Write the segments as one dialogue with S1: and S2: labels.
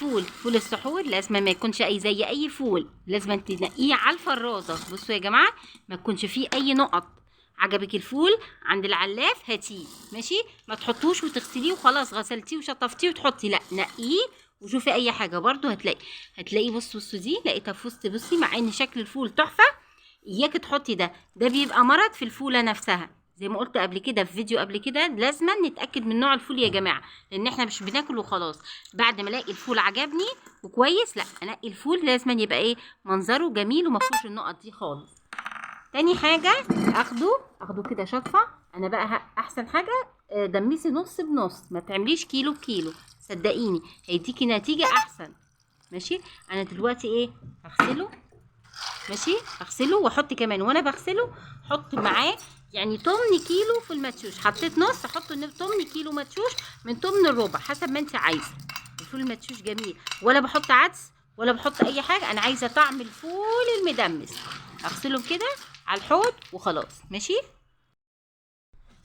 S1: فول السحور لازم ما يكونش زي اي فول، لازم تنقيه على الفرازه. بصوا يا جماعه، ما تكونش فيه اي نقط. عجبك الفول عند العلاف هاتيه، ماشي، ما تحطوش وتغسليه وخلاص، غسلتيه وشطفتيه وتحطي، لا، نقيه وشوفي اي حاجه برضو هتلاقي بصوا دي لقيتها في وسط. بصي، مع ان شكل الفول تحفه، اياك تحطي ده بيبقى مرض في الفوله نفسها. زي ما قلت قبل كده في فيديو قبل كده، لازم نتاكد من نوع الفول يا جماعه، لان احنا مش بناكل وخلاص. بعد ما الاقي الفول عجبني وكويس، لا، انقي الفول لازم يبقى ايه، منظره جميل وما فيهوش النقط دي خالص. تاني حاجه، اخده كده شطفه. انا بقى احسن حاجه دمسي نص بنص، ما تعمليش كيلو بكيلو، صدقيني هيديكي نتيجه احسن. ماشي، انا دلوقتي ايه، هغسله. ماشي، اغسله واحط كمان، وانا بغسله حط معاه يعني تمن كيلو في المدشوش. حطيت نص، احط تمن كيلو مدشوش من تمن الربع حسب ما انت عايزه. الفول المدشوش جميل، ولا بحط عدس ولا بحط اي حاجه، انا عايزه طعم الفول المدمس. اغسله كده على الحوض وخلاص. ماشي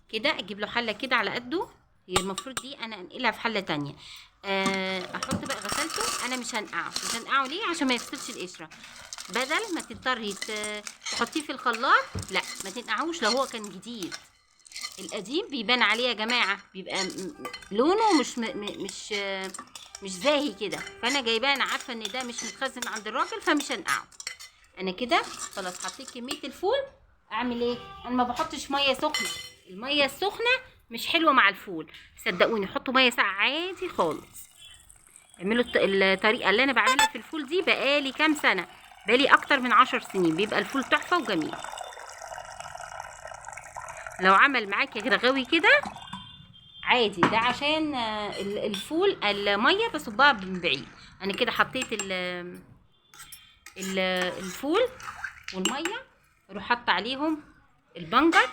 S1: كده، اجيب له حله كده على قده. هي المفروض دي انا انقلها في حله تانية. احط بقى، غسلته انا مش هنقعه ليه؟ عشان ما يفسدش القشره. بدل ما تضطري تحطيه في الخلاط، لا، ما تنقعوش لو هو كان جديد. القديم بيبان عليه يا جماعه، بيبقى لونه مش زاهي كده. فانا جايباه، انا عارفه ان ده مش متخزن عند الراجل، فمش هنقعه. انا كده خلاص حطيت كميه الفول. اعمل ايه؟ انا ما بحطش ميه سخنه، الميه السخنه مش حلوه مع الفول، صدقوني. حطوا ميه ساقعه عادي خالص. اعملوا الطريقه اللي انا بعملها في الفول دي بقالي كام سنه، بقالي اكتر من 10 سنين، بيبقى الفول تحفه وجميل. لو عمل معاكي رغاوي كده عادي، ده عشان الفول الميه بصبها من بعيد. انا كده حطيت الفول والميه، اروح حاطه عليهم البنجر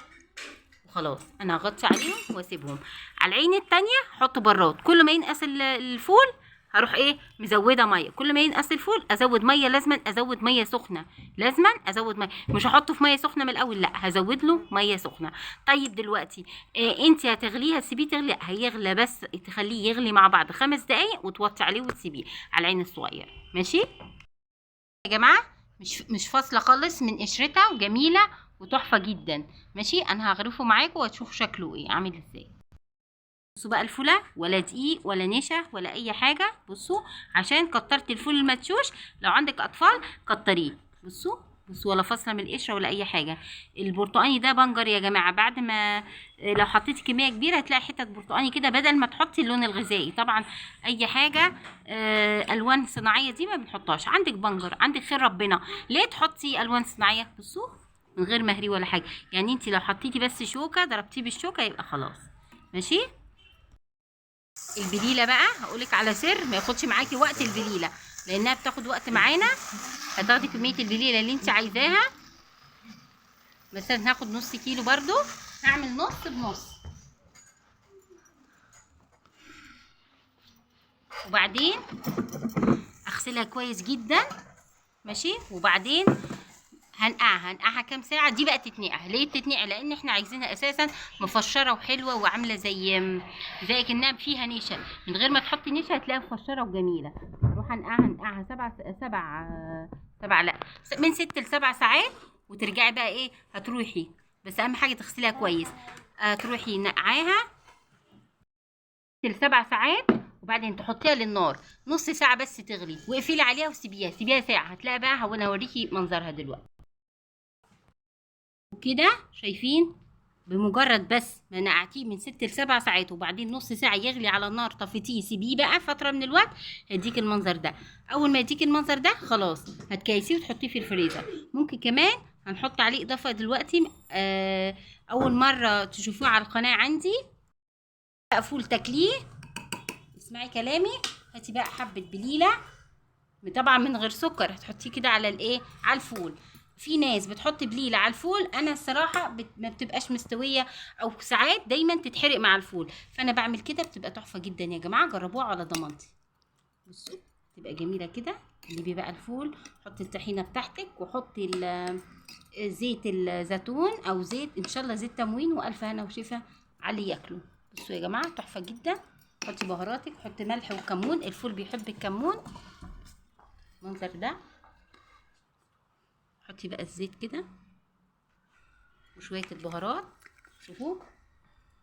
S1: وخلاص. انا هغطي عليهم واسيبهم. على العين التانية احط براد، كل ما ينقص الفول هروح ايه، مزوده ميه. كل ما ينقص الفول ازود ميه، لازما ازود ميه سخنه، لازما ازود ميه. مش هحطه في ميه سخنه من الاول، لا، هزود له ميه سخنه. طيب دلوقتي انت هتغليه، هتسيبيه تغلي، هيغلى، بس تخليه يغلي مع بعض 5 دقايق وتوطي عليه وتسيبيه على العين الصغير. ماشي يا جماعه، مش فاصله خالص من قشرتها، وجميله وتحفه جدا. ماشي، انا هغرفه معاكم وتشوفوا شكله ايه عامل ازاي. بصوا بقى، الفوله ولا دقيق ولا نشا ولا اي حاجه. بصوا، عشان كترت الفول المدشوش، لو عندك اطفال كتريه. بصوا ولا فاصله من القشره ولا اي حاجه. البرتقاني ده بنجر يا جماعه، بعد ما لو حطيتي كميه كبيره هتلاقي حتت برتقاني كده، بدل ما تحطي اللون الغذائي. طبعا اي حاجه الوان صناعيه دي ما بنحطهاش. عندك بنجر، عندك خير ربنا، ليه تحطي الوان صناعيه؟ بصوا، من غير مهري ولا حاجه. يعني انت لو حطيتي بس شوكه، ضربتيه بالشوكه، يبقى خلاص. ماشي. البليله بقى هقولك على سر، ما ياخدش معاكي وقت البليله، لانها بتاخد وقت معانا. هتاخدي كميه البليله اللي انت عايزاها. مثلا هاخد نص كيلو برضو، هعمل نص بنص. وبعدين اغسلها كويس جدا. ماشي، وبعدين هنقعها كام ساعه. دي بقى تتنقع، ليه بتتنقع؟ لان احنا عايزينها اساسا مفشره وحلوه وعامله زي كانها فيها نشا. من غير ما تحطي نشا هتلاقيها مفشره وجميله. اروح انقعها سبع لا، من 6 ل7 ساعات. وترجعي بقى ايه، هتروحي، بس اهم حاجه تغسليها كويس. تروحي نقعاها ل7 ساعات، وبعدين تحطيها للنار نص ساعه بس تغلي، واقفلي عليها وسيبيها ساعه. هتلاقي بقى، وانا هوريكي منظرها دلوقتي. وكده شايفين، بمجرد بس ما نقعتيه من 6 ل7 ساعات، وبعدين نص ساعة يغلي على النار، طفيتيه سيبيه بقى فترة من الوقت، هيديك المنظر ده. أول ما يديك المنظر ده خلاص هتكيسيه وتحطيه في الفريزر. ممكن كمان هنحط عليه إضافة دلوقتي، أول مرة تشوفوه على القناة عندي، فول تاكليه. اسمعي كلامي، هاتي بقى حبة بليلة، طبعا من غير سكر، هتحطيه كده على الايه، على الفول. في ناس بتحط بليله على الفول، انا الصراحه ما بتبقاش مستويه، او ساعات دايما تتحرق مع الفول. فانا بعمل كده، بتبقى تحفه جدا يا جماعه، جربوها على ضمانتي. بصوا، تبقى جميله كده. جيبي بقى الفول، حطي الطحينه بتاعتك، وحطي زيت الزيتون او زيت ان شاء الله زيت تموين، والف هنا وشفا على اللي ياكله. بصوا يا جماعه، تحفه جدا. حطي بهاراتك، حطي ملح وكمون، الفول بيحب الكمون. المنظر ده. حطي بقى الزيت كده وشويه البهارات. شوفوا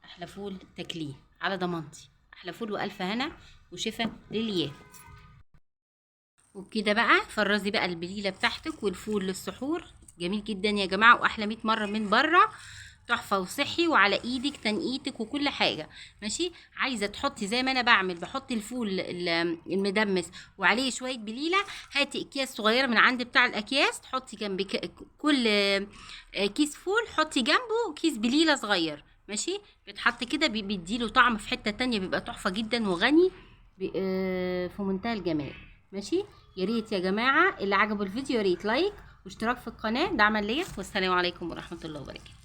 S1: احلى فول تاكليه على ضمانتي. احلى فول والف هنا وشفا للياه. وبكده بقى فرزي بقى البليله بتاعتك والفول للسحور. جميل جدا يا جماعه، واحلى 100 مره من بره. تحفه وصحي وعلى ايدك تنقيتك وكل حاجه. ماشي. عايزه تحطي زي ما انا بعمل، بحط الفول المدمس وعليه شويه بليله. هاتي اكياس صغيره من عند بتاع الاكياس، تحطي جنب كل كيس فول حطي جنبه كيس بليله صغير. ماشي. بيتحط كده بيديله طعم في حته تانية، بيبقى تحفه جدا وغني في منتهى الجمال. ماشي. يا ريت يا جماعه اللي عجبه الفيديو يا ريت لايك واشتراك في القناه دعما ليا، والسلام عليكم ورحمه الله وبركاته.